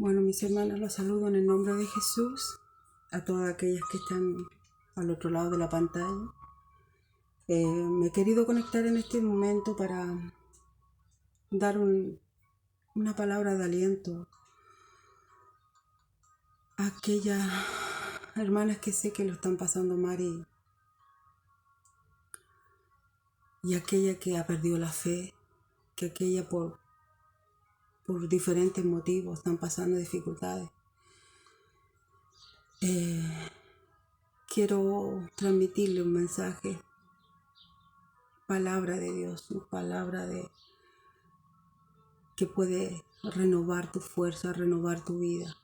Bueno, mis hermanas, los saludo en el nombre de Jesús, a todas aquellas que están al otro lado de la pantalla. Me he querido conectar en este momento para dar una palabra de aliento a aquellas hermanas que sé que lo están pasando mal y aquella que ha perdido la fe, que aquella por diferentes motivos están pasando dificultades. Quiero transmitirle un mensaje, palabra de Dios, una palabra que puede renovar tu fuerza, renovar tu vida.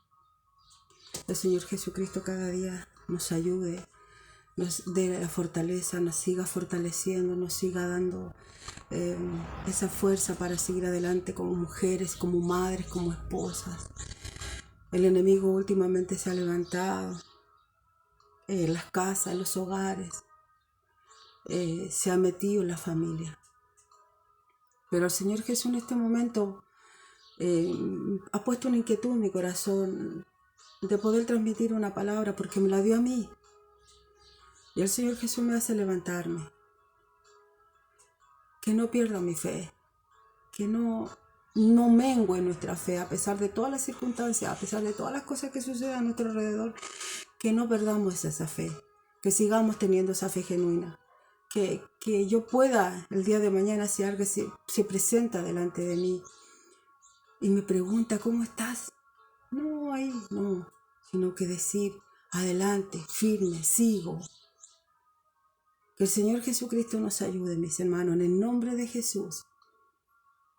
El Señor Jesucristo cada día nos ayude, nos dé la fortaleza, nos siga fortaleciendo, nos siga dando esa fuerza para seguir adelante como mujeres, como madres, como esposas. El enemigo últimamente se ha levantado en las casas, en los hogares, se ha metido en la familia. Pero el Señor Jesús en este momento ha puesto una inquietud en mi corazón de poder transmitir una palabra porque me la dio a mí. Y el Señor Jesús me hace levantarme. Que no pierda mi fe. Que no mengue nuestra fe a pesar de todas las circunstancias, a pesar de todas las cosas que suceden a nuestro alrededor. Que no perdamos esa fe. Que sigamos teniendo esa fe genuina. Que yo pueda el día de mañana, si alguien se presenta delante de mí y me pregunta, ¿cómo estás? No, ahí no, sino que decir, adelante, firme, sigo. Que el Señor Jesucristo nos ayude, mis hermanos, en el nombre de Jesús.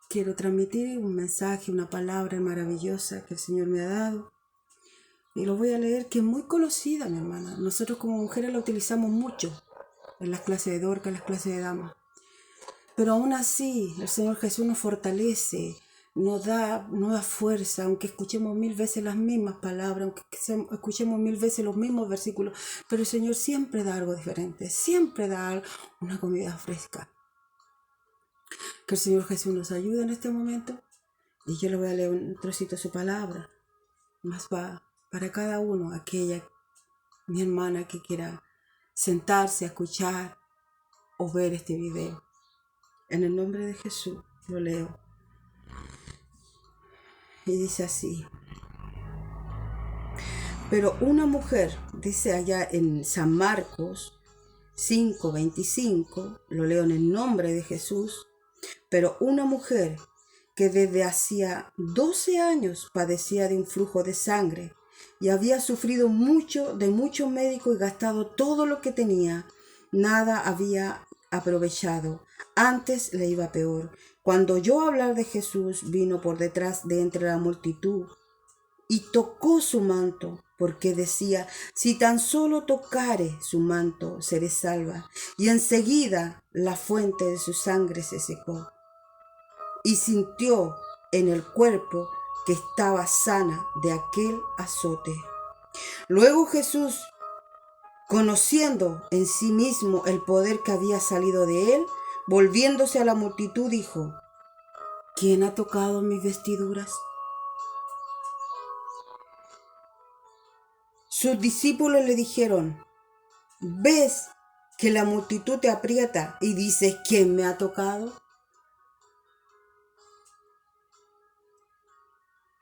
Quiero transmitir un mensaje, una palabra maravillosa que el Señor me ha dado. Y lo voy a leer, que es muy conocida, mi hermana. Nosotros como mujeres la utilizamos mucho en las clases de Dorcas, en las clases de damas. Pero aún así, el Señor Jesús nos fortalece, nos da nueva fuerza, aunque escuchemos 1000 veces las mismas palabras, aunque escuchemos 1000 veces los mismos versículos, pero el Señor siempre da algo diferente, siempre da una comida fresca. Que el Señor Jesús nos ayude en este momento, y yo le voy a leer un trocito de su palabra, más va para cada uno, aquella, mi hermana que quiera sentarse a escuchar o ver este video. En el nombre de Jesús lo leo. Y dice así. Pero una mujer, dice allá en San Marcos 5:25, lo leo en el nombre de Jesús, pero una mujer que desde hacía 12 años padecía de un flujo de sangre y había sufrido mucho de muchos médicos y gastado todo lo que tenía, nada había aprovechado, antes le iba peor. Cuando oyó hablar de Jesús, vino por detrás de entre la multitud y tocó su manto, porque decía, si tan solo tocare su manto, seré salva. Y enseguida la fuente de su sangre se secó. Y sintió en el cuerpo que estaba sana de aquel azote. Luego Jesús, conociendo en sí mismo el poder que había salido de él, volviéndose a la multitud, dijo, ¿quién ha tocado mis vestiduras? Sus discípulos le dijeron, ¿ves que la multitud te aprieta y dices, ¿quién me ha tocado?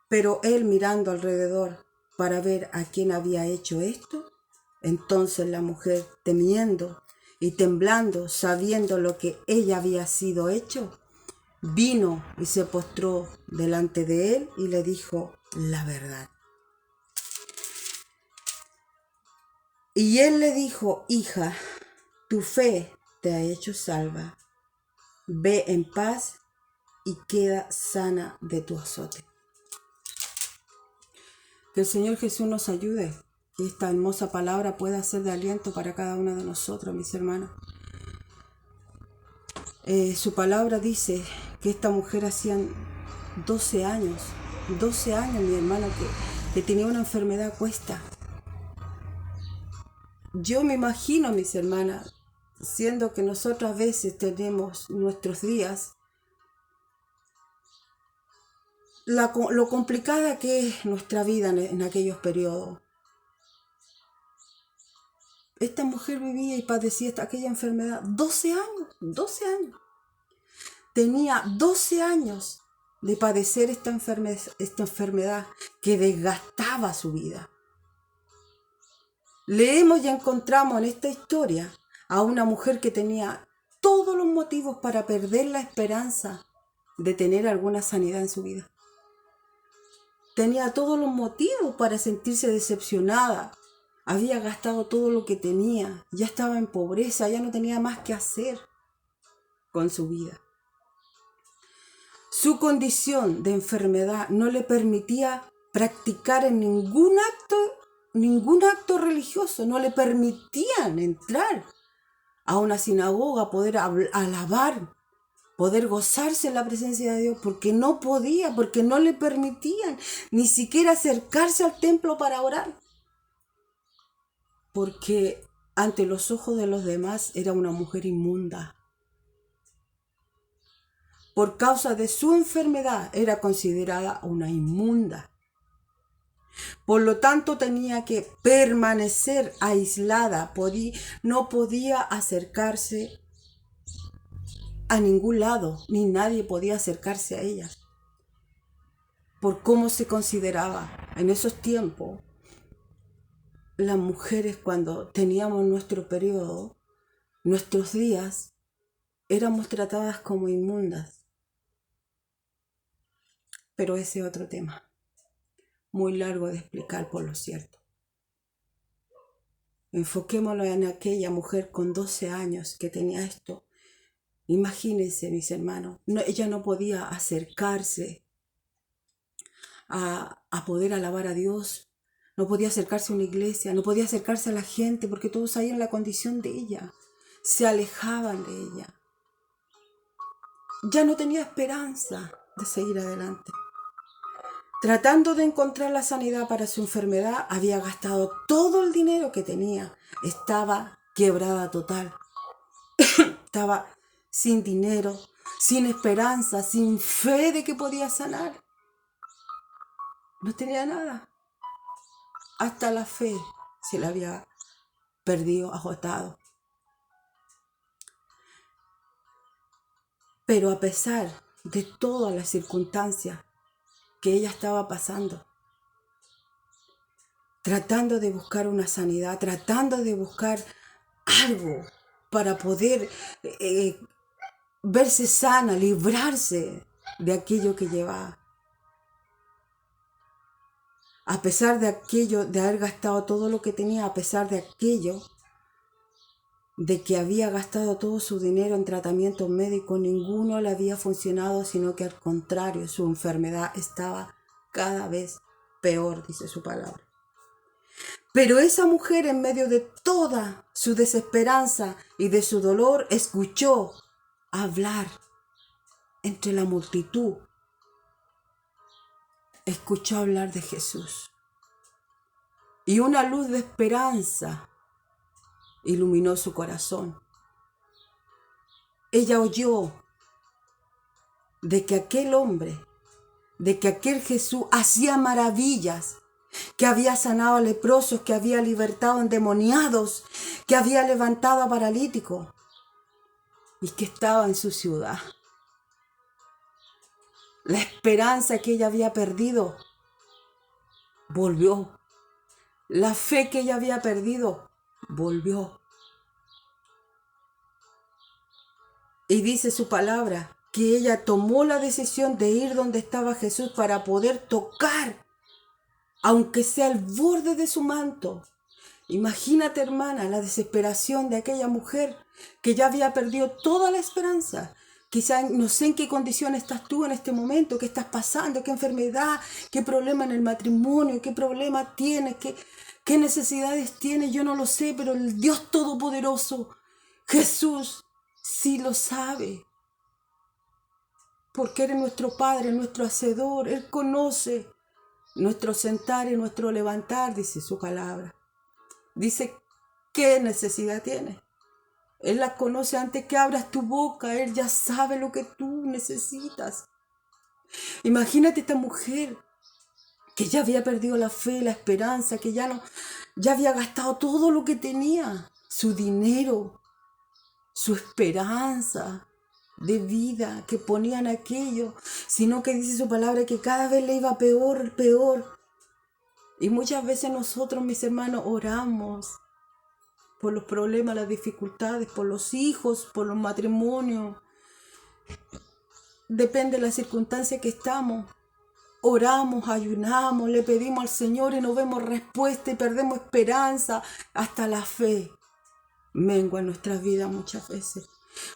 Pero él, mirando alrededor para ver a quién había hecho esto, entonces la mujer, temiendo y temblando, sabiendo lo que ella había sido hecho, vino y se postró delante de él y le dijo la verdad. Y él le dijo, hija, tu fe te ha hecho salva. Ve en paz y queda sana de tu azote. Que el Señor Jesús nos ayude, que esta hermosa palabra pueda ser de aliento para cada una de nosotros, mis hermanas. Su palabra dice que esta mujer hacían 12 años, mi hermana, que tenía una enfermedad a cuesta. Yo me imagino, mis hermanas, siendo que nosotros a veces tenemos nuestros días lo complicada que es nuestra vida en aquellos periodos. Esta mujer vivía y padecía aquella enfermedad 12 años, 12 años. Tenía 12 años de padecer esta enfermedad que desgastaba su vida. Leemos y encontramos en esta historia a una mujer que tenía todos los motivos para perder la esperanza de tener alguna sanidad en su vida. Tenía todos los motivos para sentirse decepcionada. Había gastado todo lo que tenía, ya estaba en pobreza, ya no tenía más que hacer con su vida. Su condición de enfermedad no le permitía practicar en ningún acto religioso, no le permitían entrar a una sinagoga, poder alabar, poder gozarse en la presencia de Dios, porque no podía, porque no le permitían ni siquiera acercarse al templo para orar, porque ante los ojos de los demás era una mujer inmunda. Por causa de su enfermedad era considerada una inmunda. Por lo tanto tenía que permanecer aislada, no podía acercarse a ningún lado, ni nadie podía acercarse a ella. Por cómo se consideraba en esos tiempos, las mujeres cuando teníamos nuestro periodo, nuestros días, éramos tratadas como inmundas. Pero ese es otro tema, muy largo de explicar por lo cierto. Enfoquémonos en aquella mujer con 12 años que tenía esto. Imagínense, mis hermanos, ella no podía acercarse a poder alabar a Dios, no podía acercarse a una iglesia, no podía acercarse a la gente porque todos sabían la condición de ella, se alejaban de ella. Ya no tenía esperanza de seguir adelante. Tratando de encontrar la sanidad para su enfermedad, había gastado todo el dinero que tenía. Estaba quebrada total. Estaba sin dinero, sin esperanza, sin fe de que podía sanar. No tenía nada. Hasta la fe se la había perdido, agotado. Pero a pesar de todas las circunstancias que ella estaba pasando, tratando de buscar una sanidad, tratando de buscar algo para poder verse sana, librarse de aquello que llevaba. A pesar de aquello, de haber gastado todo lo que tenía, a pesar de aquello, de que había gastado todo su dinero en tratamientos médicos, ninguno le había funcionado, sino que al contrario, su enfermedad estaba cada vez peor, dice su palabra. Pero esa mujer, en medio de toda su desesperanza y de su dolor, escuchó hablar entre la multitud. Escuchó hablar de Jesús. Y una luz de esperanza iluminó su corazón. Ella oyó de que aquel hombre, de que aquel Jesús hacía maravillas, que había sanado a leprosos, que había libertado a endemoniados, que había levantado a paralíticos y que estaba en su ciudad. La esperanza que ella había perdido volvió. La fe que ella había perdido volvió. Y dice su palabra que ella tomó la decisión de ir donde estaba Jesús para poder tocar, aunque sea el borde de su manto. Imagínate, hermana, la desesperación de aquella mujer que ya había perdido toda la esperanza. Quizá no sé en qué condición estás tú en este momento, qué estás pasando, qué enfermedad, qué problema en el matrimonio, qué problema tienes, qué necesidades tienes, yo no lo sé, pero el Dios Todopoderoso, Jesús, sí lo sabe. Porque Él es nuestro Padre, nuestro Hacedor, Él conoce nuestro sentar y nuestro levantar, dice su palabra. Dice qué necesidad tienes. Él la conoce antes que abras tu boca. Él ya sabe lo que tú necesitas. Imagínate esta mujer que ya había perdido la fe, la esperanza, que ya había gastado todo lo que tenía, su dinero, su esperanza de vida que ponía en aquello, sino que dice su palabra que cada vez le iba peor, peor. Y muchas veces nosotros, mis hermanos, oramos por los problemas, las dificultades, por los hijos, por los matrimonios. Depende de la circunstancia que estamos. Oramos, ayunamos, le pedimos al Señor y no vemos respuesta y perdemos esperanza. Hasta la fe mengua en nuestras vidas muchas veces.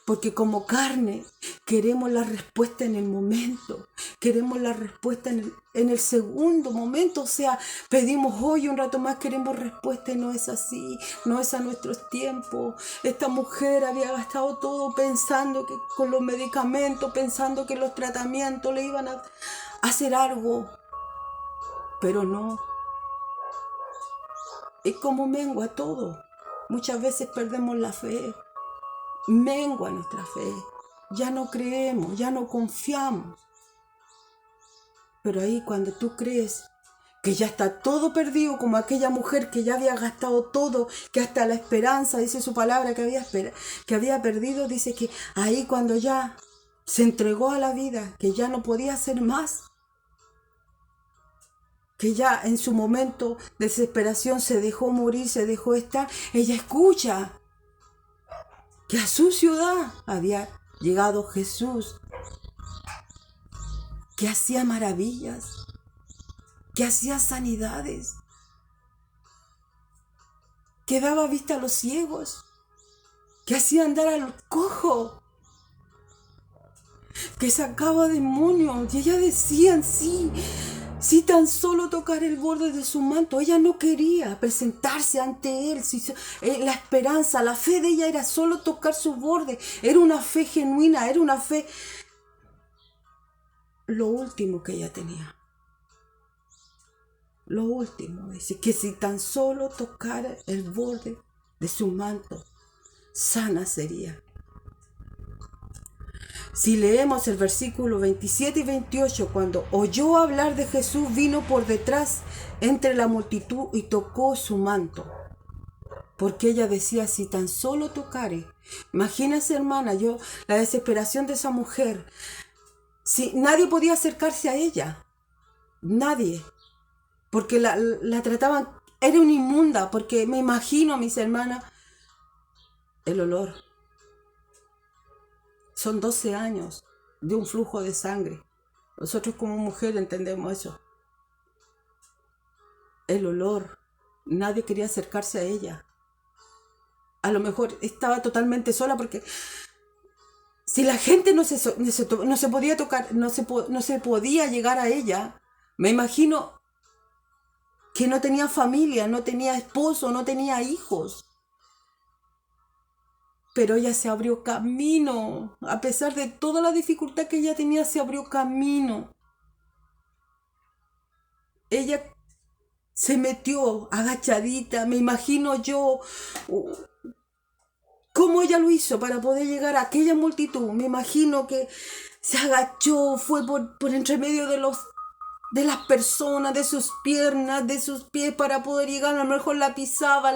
Porque como carne queremos la respuesta en el momento, queremos la respuesta en el segundo momento, o sea, pedimos hoy un rato más, queremos respuesta y no es así, no es a nuestros tiempos. Esta mujer había gastado todo pensando que con los medicamentos, pensando que los tratamientos le iban a hacer algo, pero no. Es como mengua todo. Muchas veces perdemos la fe. Mengua nuestra fe, ya no creemos, ya no confiamos. Pero ahí cuando tú crees que ya está todo perdido, como aquella mujer que ya había gastado todo, que hasta la esperanza, dice su palabra, que había perdido, dice que ahí cuando ya se entregó a la vida, que ya no podía hacer más, que ya en su momento de desesperación se dejó morir, se dejó estar, ella escucha que a su ciudad había llegado Jesús, que hacía maravillas, que hacía sanidades, que daba vista a los ciegos, que hacía andar a los cojos, que sacaba demonios. Y ella decía, sí, si tan solo tocar el borde de su manto. Ella no quería presentarse ante él. La esperanza, la fe de ella era solo tocar su borde. Era una fe genuina, era una fe, lo último que ella tenía. Lo último, dice, que si tan solo tocara el borde de su manto, sana sería. Si leemos el versículo 27 y 28, cuando oyó hablar de Jesús, vino por detrás entre la multitud y tocó su manto. Porque ella decía, si tan solo tocare. Imagínense, hermana, la desesperación de esa mujer. Si nadie podía acercarse a ella, nadie, porque la trataban, era una inmunda, porque me imagino, mis hermanas, el olor. Son 12 años de un flujo de sangre. Nosotros como mujer entendemos eso. El olor. Nadie quería acercarse a ella. A lo mejor estaba totalmente sola porque si la gente no se podía tocar, no se podía llegar a ella, me imagino que no tenía familia, no tenía esposo, no tenía hijos. Pero ella se abrió camino. A pesar de toda la dificultad que ella tenía, se abrió camino. Ella se metió agachadita. Me imagino yo cómo ella lo hizo para poder llegar a aquella multitud. Me imagino que se agachó, fue por entre medio de las personas, de sus piernas, de sus pies para poder llegar. A lo mejor la pisaba,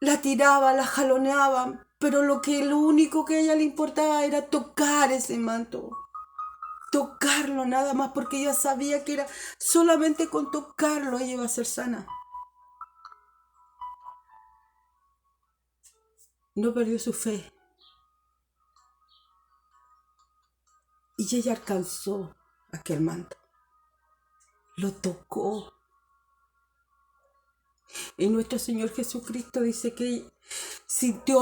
la tiraba, la jaloneaba, pero lo único que a ella le importaba era tocar ese manto, tocarlo nada más, porque ella sabía que era solamente con tocarlo ella iba a ser sana. No perdió su fe y ella alcanzó aquel manto, lo tocó. Y nuestro Señor Jesucristo dice que sintió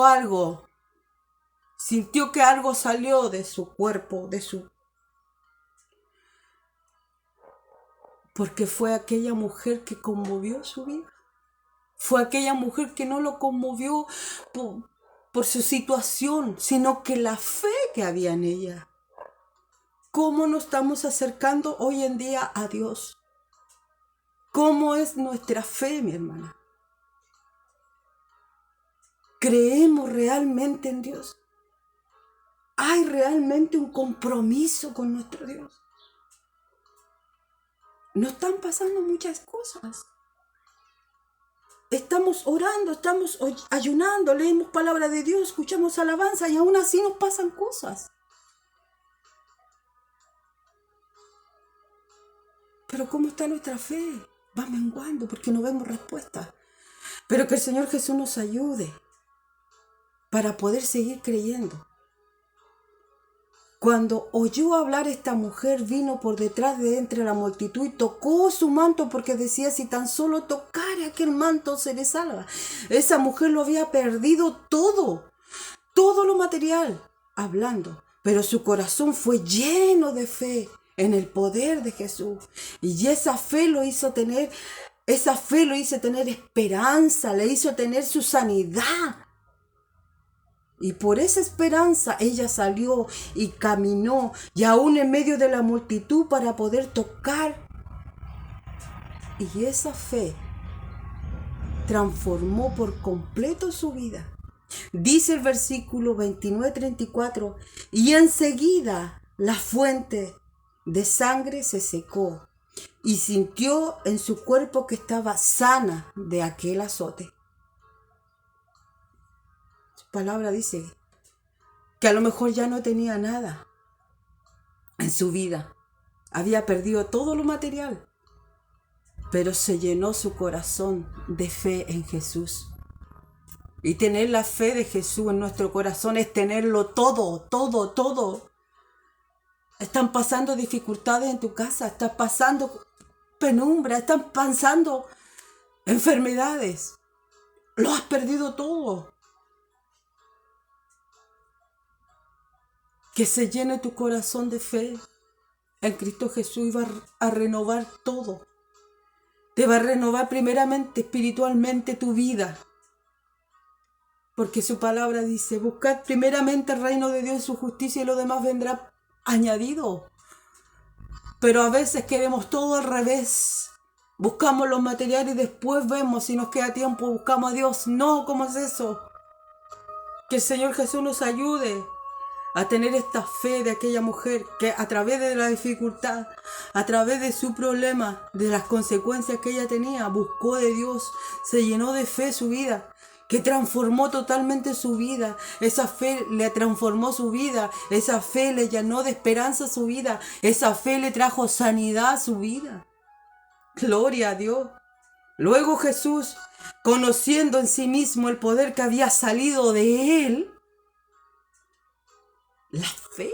que algo salió de su cuerpo, porque fue aquella mujer que conmovió su vida. Fue aquella mujer que no lo conmovió por su situación, sino que la fe que había en ella. ¿Cómo nos estamos acercando hoy en día a Dios? ¿Cómo es nuestra fe, mi hermana? ¿Creemos realmente en Dios? ¿Hay realmente un compromiso con nuestro Dios? no están pasando muchas cosas. Estamos orando, estamos ayunando, leemos palabra de Dios, escuchamos alabanza y aún así nos pasan cosas. Pero ¿cómo está nuestra fe? Va menguando porque no vemos respuesta. Pero que el Señor Jesús nos ayude para poder seguir creyendo. Cuando oyó hablar esta mujer, vino por detrás de entre la multitud y tocó su manto porque decía, si tan solo tocara aquel manto se le salva. Esa mujer lo había perdido todo lo material, hablando, pero su corazón fue lleno de fe en el poder de Jesús. Y esa fe lo hizo tener esperanza, le hizo tener su sanidad. Y por esa esperanza ella salió y caminó, y aún en medio de la multitud para poder tocar. Y esa fe transformó por completo su vida. Dice el versículo 29-34, y enseguida la fuente de sangre se secó, y sintió en su cuerpo que estaba sana de aquel azote. Palabra dice que a lo mejor ya no tenía nada en su vida, había perdido todo lo material, pero se llenó su corazón de fe en Jesús. Y tener la fe de Jesús en nuestro corazón es tenerlo todo. Están pasando dificultades en tu casa, están pasando penumbra, están pasando enfermedades, lo has perdido todo. Que se llene tu corazón de fe en Cristo Jesús y va a renovar todo. Te va a renovar primeramente espiritualmente tu vida. Porque su palabra dice, buscad primeramente el reino de Dios y su justicia y lo demás vendrá añadido. Pero a veces queremos todo al revés. Buscamos los materiales y después vemos si nos queda tiempo, buscamos a Dios. No, ¿cómo es eso? Que el Señor Jesús nos ayude a tener esta fe de aquella mujer que a través de la dificultad, a través de su problema, de las consecuencias que ella tenía, buscó de Dios, se llenó de fe su vida, que transformó totalmente su vida. Esa fe le transformó su vida, esa fe le llenó de esperanza su vida, esa fe le trajo sanidad a su vida. Gloria a Dios. Luego Jesús, conociendo en sí mismo el poder que había salido de él, la fe.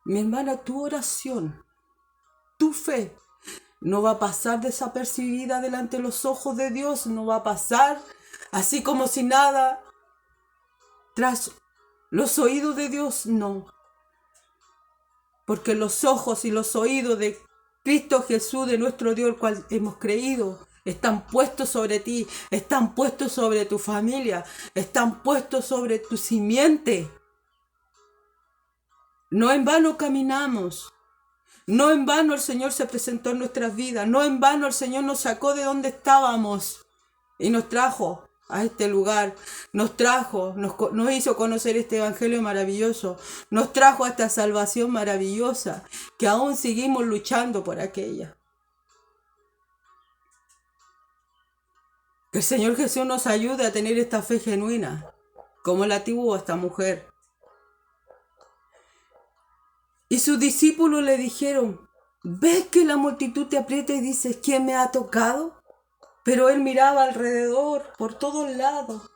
Mi hermana, tu oración, tu fe, no va a pasar desapercibida delante de los ojos de Dios, no va a pasar así como si nada tras los oídos de Dios, no. Porque los ojos y los oídos de Cristo Jesús, de nuestro Dios, el cual hemos creído, están puestos sobre ti, están puestos sobre tu familia, están puestos sobre tu simiente. No en vano caminamos, no en vano el Señor se presentó en nuestras vidas, no en vano el Señor nos sacó de donde estábamos y nos trajo a este lugar, nos hizo conocer este evangelio maravilloso, nos trajo a esta salvación maravillosa, que aún seguimos luchando por aquella. Que el Señor Jesús nos ayude a tener esta fe genuina, como la tuvo esta mujer. Y sus discípulos le dijeron, ¿ves que la multitud te aprieta y dices, ¿quién me ha tocado? Pero él miraba alrededor, por todos lados.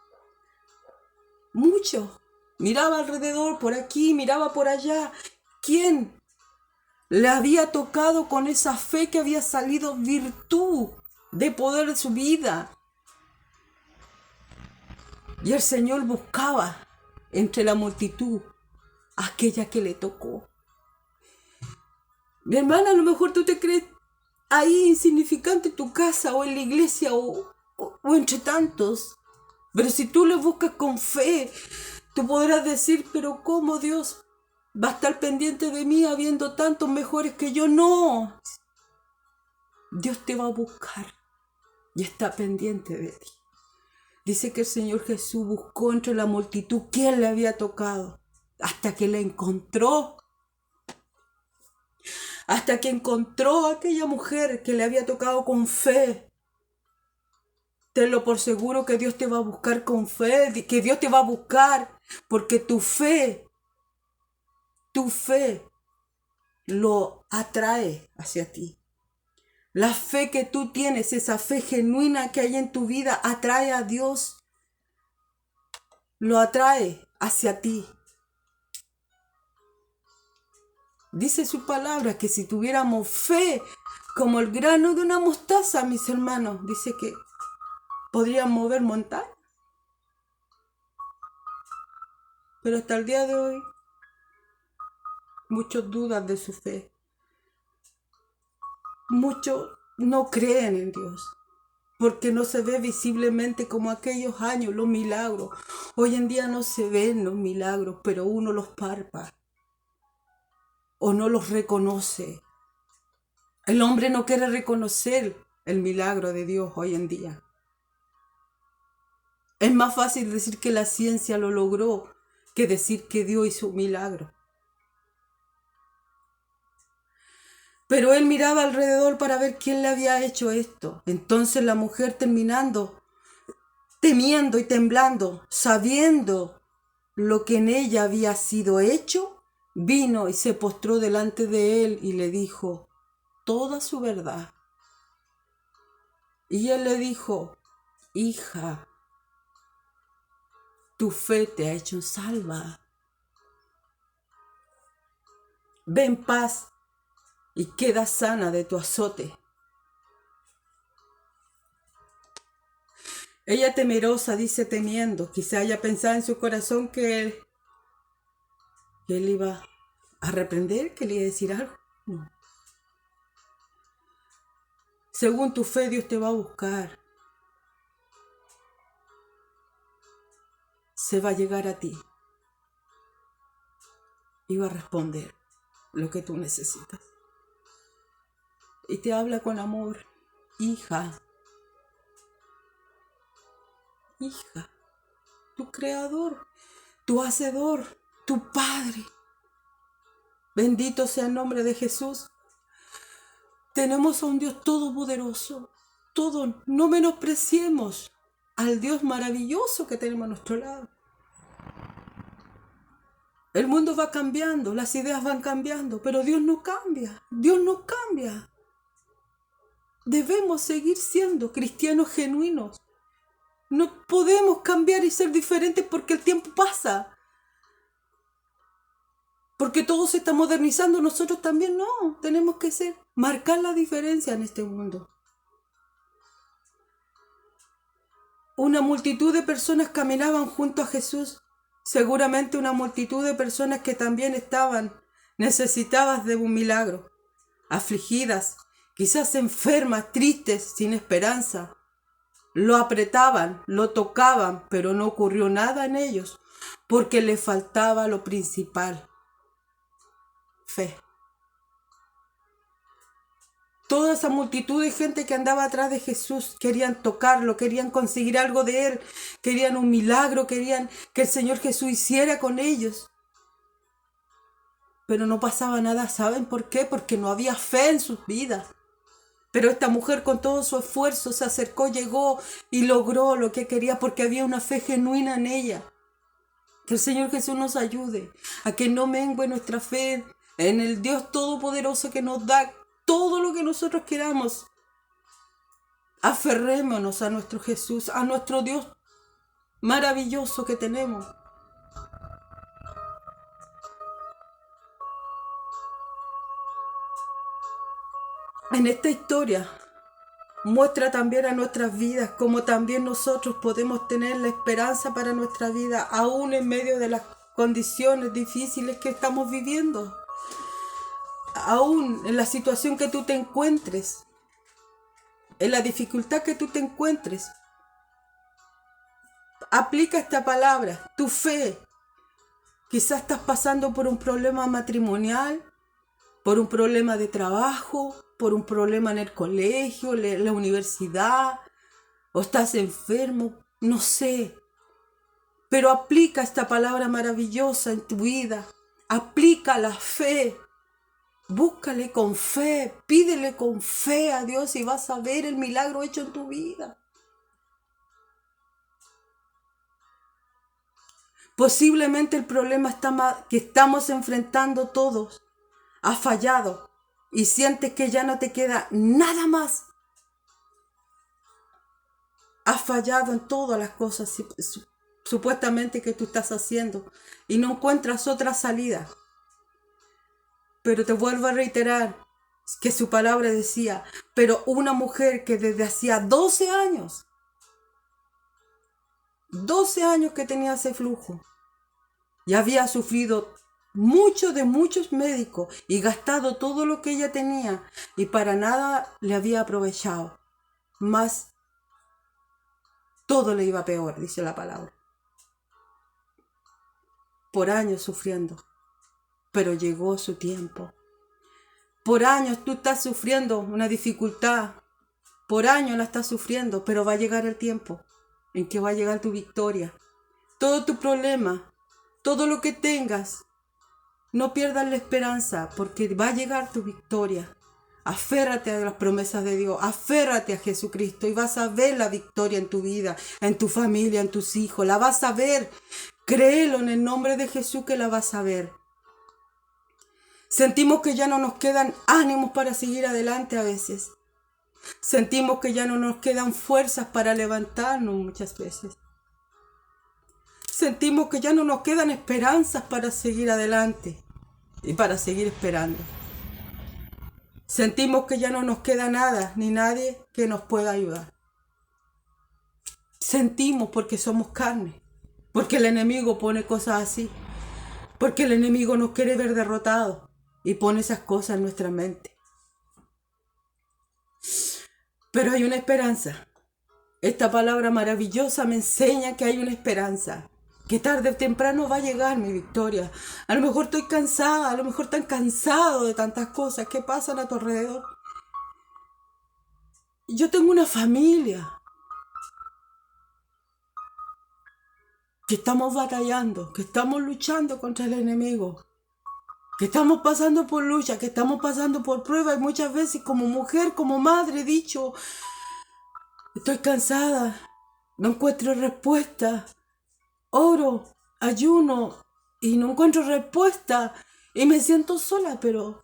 Mucho. Miraba alrededor, por aquí, miraba por allá. ¿Quién le había tocado con esa fe que había salido virtud de poder de su vida? Y el Señor buscaba entre la multitud aquella que le tocó. Mi hermana, a lo mejor tú te crees ahí insignificante en tu casa o en la iglesia o entre tantos. Pero si tú le buscas con fe, tú podrás decir, pero ¿cómo Dios va a estar pendiente de mí habiendo tantos mejores que yo? No. Dios te va a buscar y está pendiente de ti. Dice que el Señor Jesús buscó entre la multitud quién le había tocado hasta que la encontró. hasta que encontró a aquella mujer que le había tocado con fe. Tenlo por seguro que Dios te va a buscar con fe, que Dios te va a buscar, porque tu fe lo atrae hacia ti. La fe que tú tienes, esa fe genuina que hay en tu vida, atrae a Dios, lo atrae hacia ti. Dice su palabra que si tuviéramos fe como el grano de una mostaza, mis hermanos, dice que podrían mover montañas. Pero hasta el día de hoy, muchos dudan de su fe. Muchos no creen en Dios, porque no se ve visiblemente como aquellos años los milagros. Hoy en día no se ven los milagros, pero uno los palpa o no los reconoce. El hombre no quiere reconocer el milagro de Dios hoy en día. Es más fácil decir que la ciencia lo logró que decir que Dios hizo un milagro. Pero él miraba alrededor para ver quién le había hecho esto. Entonces la mujer, terminando, temiendo y temblando, sabiendo lo que en ella había sido hecho, vino y se postró delante de él y le dijo toda su verdad. Y él le dijo: hija, tu fe te ha hecho salva. Ve en paz y queda sana de tu azote. Ella, temerosa, dice temiendo, quizá haya pensado en su corazón que él iba a reprender, que le iba a decir algo. No. Según tu fe, Dios te va a buscar. Se va a llegar a ti y va a responder lo que tú necesitas. Y te habla con amor: hija, hija, tu creador, tu hacedor, tu Padre. Bendito sea el nombre de Jesús. Tenemos a un Dios todopoderoso. No menospreciemos al Dios maravilloso que tenemos a nuestro lado. El mundo va cambiando, las ideas van cambiando, pero Dios no cambia. Dios no cambia. Debemos seguir siendo cristianos genuinos. No podemos cambiar y ser diferentes porque el tiempo pasa. Porque todo se está modernizando, nosotros también no. Tenemos que marcar la diferencia en este mundo. Una multitud de personas caminaban junto a Jesús. Seguramente una multitud de personas que también estaban necesitadas de un milagro. Afligidas, quizás enfermas, tristes, sin esperanza. Lo apretaban, lo tocaban, pero no ocurrió nada en ellos, porque les faltaba lo principal: fe. Toda esa multitud de gente que andaba atrás de Jesús querían tocarlo, querían conseguir algo de él, querían un milagro, querían que el Señor Jesús hiciera con ellos. Pero no pasaba nada. ¿Saben por qué? Porque no había fe en sus vidas. Pero esta mujer, con todo su esfuerzo, se acercó, llegó y logró lo que quería porque había una fe genuina en ella. Que el Señor Jesús nos ayude a que no mengue nuestra fe en el Dios todopoderoso que nos da todo lo que nosotros queramos. Aferrémonos a nuestro Jesús, a nuestro Dios maravilloso que tenemos. En esta historia muestra también a nuestras vidas cómo también nosotros podemos tener la esperanza para nuestra vida, aún en medio de las condiciones difíciles que estamos viviendo. Aún en la situación que tú te encuentres, en la dificultad que tú te encuentres, aplica esta palabra: tu fe. Quizás estás pasando por un problema matrimonial, por un problema de trabajo, por un problema en el colegio, en la universidad, o estás enfermo, no sé. Pero aplica esta palabra maravillosa en tu vida. Aplica la fe. Búscale con fe, pídele con fe a Dios y vas a ver el milagro hecho en tu vida. Posiblemente el problema que estamos enfrentando todos ha fallado y sientes que ya no te queda nada más. Has fallado en todas las cosas supuestamente que tú estás haciendo y no encuentras otra salida. Pero te vuelvo a reiterar que su palabra decía, pero una mujer que desde hacía 12 años que tenía ese flujo y había sufrido mucho de muchos médicos y gastado todo lo que ella tenía y para nada le había aprovechado. Más todo le iba peor, dice la palabra. Por años sufriendo, pero llegó su tiempo. Por años tú estás sufriendo una dificultad, por años la estás sufriendo, pero va a llegar el tiempo en que va a llegar tu victoria. Todo tu problema, todo lo que tengas, no pierdas la esperanza, porque va a llegar tu victoria. Aférrate a las promesas de Dios, aférrate a Jesucristo y vas a ver la victoria en tu vida, en tu familia, en tus hijos, la vas a ver. Créelo en el nombre de Jesús que la vas a ver. Sentimos que ya no nos quedan ánimos para seguir adelante a veces. Sentimos que ya no nos quedan fuerzas para levantarnos muchas veces. Sentimos que ya no nos quedan esperanzas para seguir adelante y para seguir esperando. Sentimos que ya no nos queda nada ni nadie que nos pueda ayudar. Sentimos porque somos carne, porque el enemigo pone cosas así, porque el enemigo nos quiere ver derrotados y pone esas cosas en nuestra mente. Pero hay una esperanza. Esta palabra maravillosa me enseña que hay una esperanza, que tarde o temprano va a llegar mi victoria. A lo mejor estoy cansada, a lo mejor están cansados de tantas cosas que pasan a tu alrededor. Yo tengo una familia que estamos batallando, que estamos luchando contra el enemigo, que estamos pasando por lucha, que estamos pasando por pruebas y muchas veces como mujer, como madre he dicho, estoy cansada, no encuentro respuesta, oro, ayuno y no encuentro respuesta y me siento sola, pero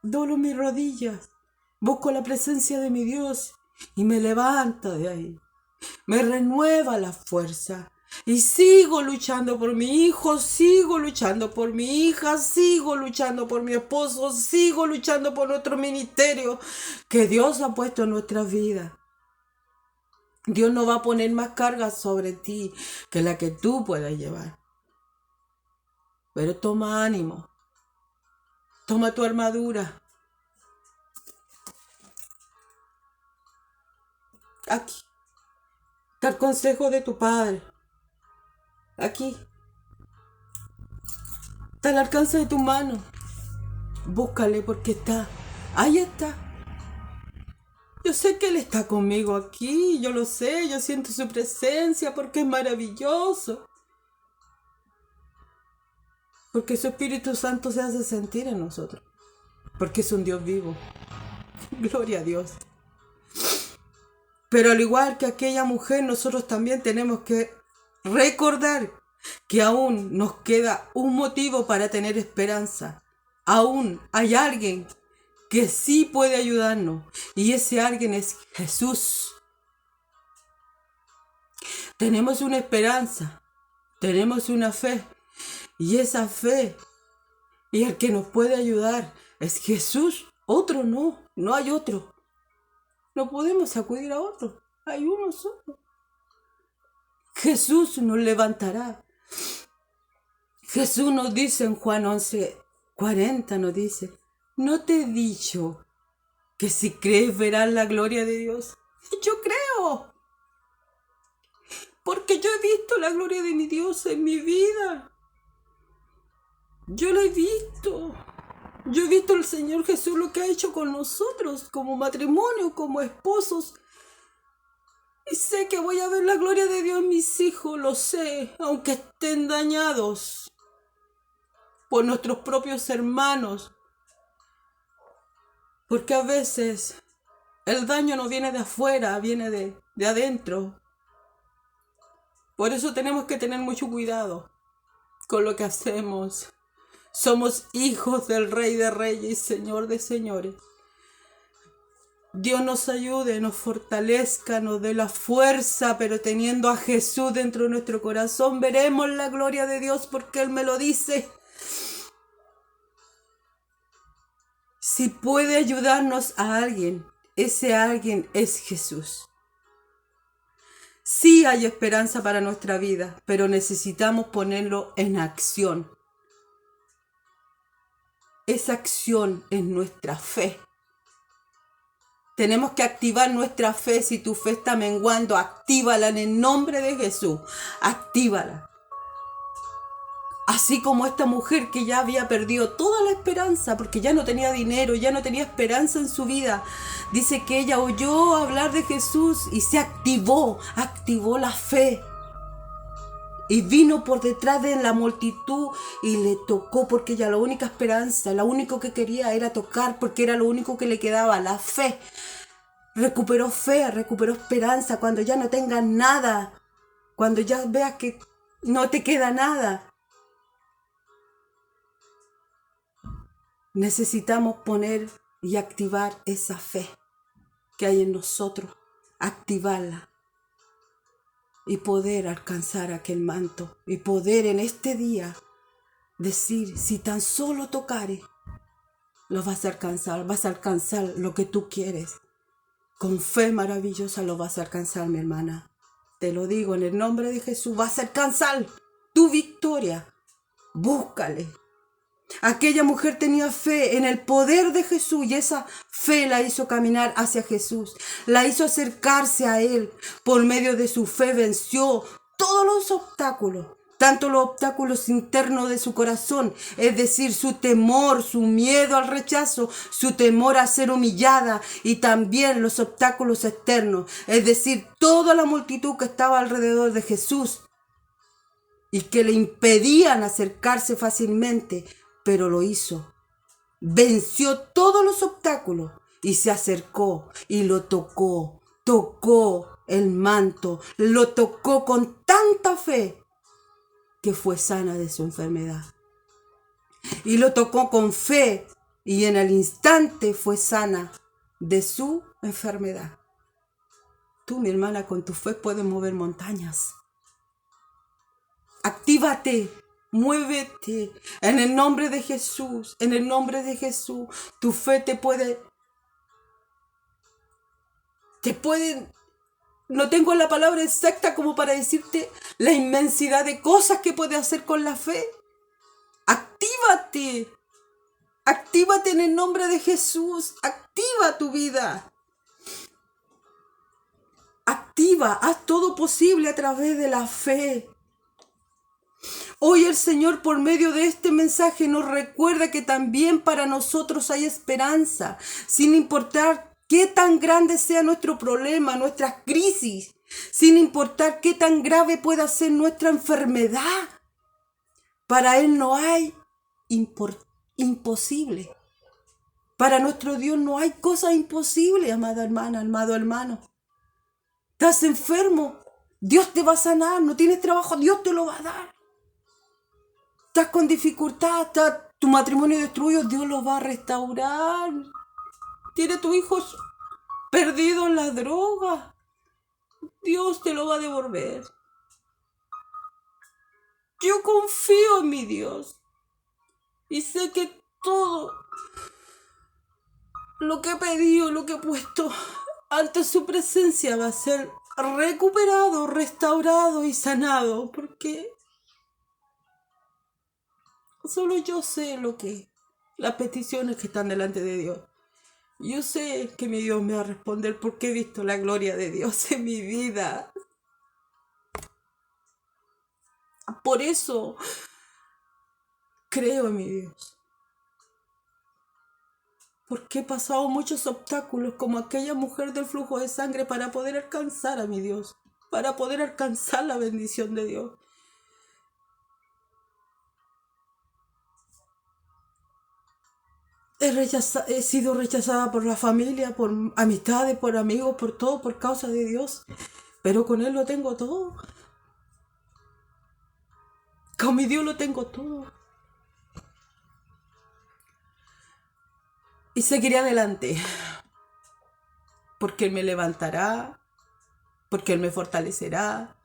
doblo mis rodillas, busco la presencia de mi Dios y me levanta de ahí, me renueva la fuerza. Y sigo luchando por mi hijo, sigo luchando por mi hija, sigo luchando por mi esposo, sigo luchando por nuestro ministerio que Dios ha puesto en nuestras vidas. Dios no va a poner más cargas sobre ti que la que tú puedas llevar. Pero toma ánimo, toma tu armadura. Aquí está el consejo de tu Padre. Aquí está al alcance de tu mano. Búscale porque está. Ahí está. Yo sé que Él está conmigo aquí. Yo lo sé. Yo siento su presencia porque es maravilloso. Porque su Espíritu Santo se hace sentir en nosotros. Porque es un Dios vivo. Gloria a Dios. Pero al igual que aquella mujer, nosotros también tenemos que recordar que aún nos queda un motivo para tener esperanza. Aún hay alguien que sí puede ayudarnos y ese alguien es Jesús. Tenemos una esperanza, tenemos una fe y esa fe y el que nos puede ayudar es Jesús. Otro no hay otro. No podemos acudir a otro, hay uno solo. Jesús nos levantará. Jesús nos dice en Juan 11:40, nos dice, ¿no te he dicho que si crees verás la gloria de Dios? Yo creo, porque yo he visto la gloria de mi Dios en mi vida. Yo lo he visto. Yo he visto al Señor Jesús lo que ha hecho con nosotros como matrimonio, como esposos. Y sé que voy a ver la gloria de Dios en mis hijos, lo sé, aunque estén dañados por nuestros propios hermanos, Porque a veces el daño no viene de afuera, viene de adentro. Por eso tenemos que tener mucho cuidado con lo que hacemos. Somos hijos del Rey de Reyes y Señor de Señores. Dios nos ayude, nos fortalezca, nos dé la fuerza, pero teniendo a Jesús dentro de nuestro corazón, veremos la gloria de Dios porque Él me lo dice. Si puede ayudarnos a alguien, ese alguien es Jesús. Sí hay esperanza para nuestra vida, pero necesitamos ponerlo en acción. Esa acción es nuestra fe. Tenemos que activar nuestra fe. Si tu fe está menguando, actívala en el nombre de Jesús. Actívala. Así como esta mujer que ya había perdido toda la esperanza porque ya no tenía dinero, ya no tenía esperanza en su vida. Dice que ella oyó hablar de Jesús y se activó la fe. Y vino por detrás de la multitud y le tocó porque ella la única esperanza, lo único que quería era tocar porque era lo único que le quedaba, la fe. Recuperó fe, recuperó esperanza cuando ya no tengas nada, cuando ya veas que no te queda nada. Necesitamos poner y activar esa fe que hay en nosotros, activarla y poder alcanzar aquel manto y poder en este día decir, si tan solo tocare, lo vas a alcanzar lo que tú quieres. Con fe maravillosa lo vas a alcanzar, mi hermana. Te lo digo en el nombre de Jesús, vas a alcanzar tu victoria. Búscale. Aquella mujer tenía fe en el poder de Jesús y esa fe la hizo caminar hacia Jesús, la hizo acercarse a Él. Por medio de su fe venció todos los obstáculos, tanto los obstáculos internos de su corazón, es decir, su temor, su miedo al rechazo, su temor a ser humillada, y también los obstáculos externos, es decir, toda la multitud que estaba alrededor de Jesús y que le impedían acercarse fácilmente. Pero lo hizo, venció todos los obstáculos y se acercó y lo tocó el manto, lo tocó con tanta fe que fue sana de su enfermedad. Y lo tocó con fe y en el instante fue sana de su enfermedad. Tú, mi hermana, con tu fe puedes mover montañas. Actívate. Muévete en el nombre de Jesús, en el nombre de Jesús. Tu fe te puede, no tengo la palabra exacta como para decirte la inmensidad de cosas que puedes hacer con la fe. Actívate, actívate en el nombre de Jesús, activa tu vida. Activa, haz todo posible a través de la fe. Hoy el Señor, por medio de este mensaje, nos recuerda que también para nosotros hay esperanza, sin importar qué tan grande sea nuestro problema, nuestras crisis, sin importar qué tan grave pueda ser nuestra enfermedad. Para Él no hay imposible. Para nuestro Dios no hay cosa imposible, amada hermana, amado hermano. Estás enfermo, Dios te va a sanar. No tienes trabajo, Dios te lo va a dar. Estás con dificultad, está tu matrimonio destruido, Dios lo va a restaurar. Tienes tu hijo perdido en la droga, Dios te lo va a devolver. Yo confío en mi Dios y sé que todo lo que he pedido, lo que he puesto ante su presencia va a ser recuperado, restaurado y sanado, porque solo yo sé las peticiones que están delante de Dios. Yo sé que mi Dios me va a responder porque he visto la gloria de Dios en mi vida. Por eso creo en mi Dios. Porque he pasado muchos obstáculos como aquella mujer del flujo de sangre para poder alcanzar a mi Dios, para poder alcanzar la bendición de Dios. He sido rechazada por la familia, por amistades, por amigos, por todo, por causa de Dios. Pero con Él lo tengo todo. Con mi Dios lo tengo todo. Y seguiré adelante. Porque Él me levantará. Porque Él me fortalecerá.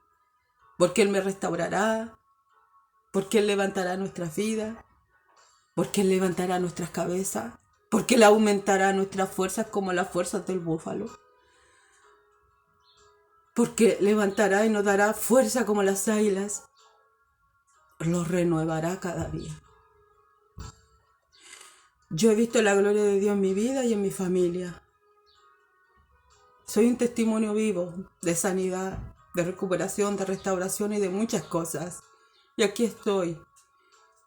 Porque Él me restaurará. Porque Él levantará nuestras vidas. Porque Él levantará nuestras cabezas. Porque Él aumentará nuestras fuerzas como las fuerzas del búfalo. Porque levantará y nos dará fuerza como las águilas. Los renuevará cada día. Yo he visto la gloria de Dios en mi vida y en mi familia. Soy un testimonio vivo de sanidad, de recuperación, de restauración y de muchas cosas. Y aquí estoy.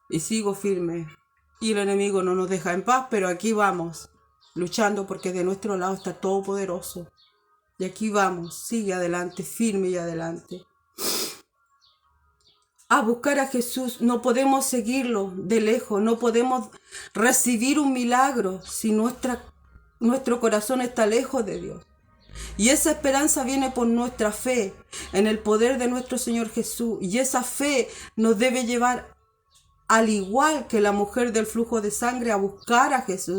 Y sigo firme. Y el enemigo no nos deja en paz, pero aquí vamos, luchando porque de nuestro lado está Todopoderoso. Y aquí vamos, sigue adelante, firme y adelante. A buscar a Jesús, no podemos seguirlo de lejos, no podemos recibir un milagro si nuestro corazón está lejos de Dios. Y esa esperanza viene por nuestra fe en el poder de nuestro Señor Jesús. Y esa fe nos debe llevar, al igual que la mujer del flujo de sangre, a buscar a Jesús.